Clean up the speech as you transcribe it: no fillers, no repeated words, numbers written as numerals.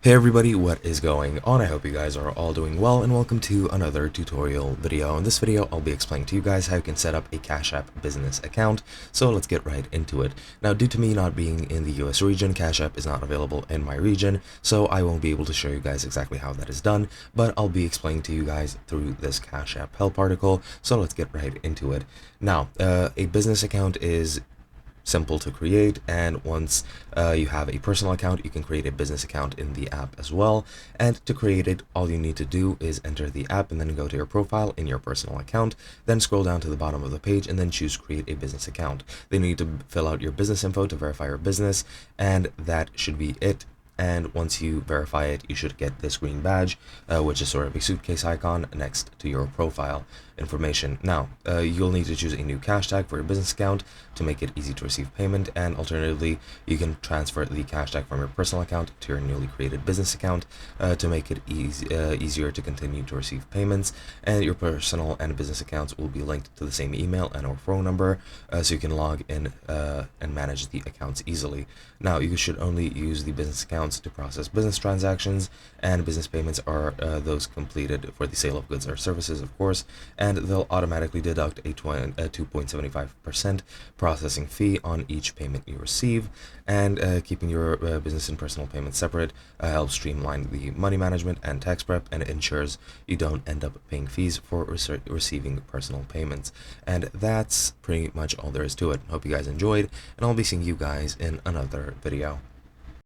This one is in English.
Hey everybody, what is going on? I hope you guys are all doing well, and welcome to another tutorial video. In this video, I'll be explaining to you guys how you can set up a Cash App business account. So let's get right into it. Now, due to me not being in the US region, Cash App is not available in my region, so I won't be able to show you guys exactly how that is done, but I'll be explaining to you guys through this Cash App help article. So let's get right into it. Now, a business account is simple to create, and once you have a personal account, you can create a business account in the app as well. And to create it, all you need to do is enter the app and then go to your profile in your personal account, then scroll down to the bottom of the page and then choose create a business account. Then you need to fill out your business info to verify your business, and that should be it. And once you verify it, you should get this green badge, which is sort of a suitcase icon next to your profile information. Now, you'll need to choose a new cash tag for your business account to make it easy to receive payment, and alternatively, you can transfer the cash tag from your personal account to your newly created business account to make it easier to continue to receive payments. And your personal and business accounts will be linked to the same email and or phone number, so you can log in and manage the accounts easily. Now, you should only use the business accounts to process business transactions, and business payments are those completed for the sale of goods or services, of course, and they'll automatically deduct a 2.75% processing fee on each payment you receive. And keeping your business and personal payments separate helps streamline the money management and tax prep, and it ensures you don't end up paying fees for receiving personal payments. And that's pretty much all there is to it. Hope you guys enjoyed, and I'll be seeing you guys in another video.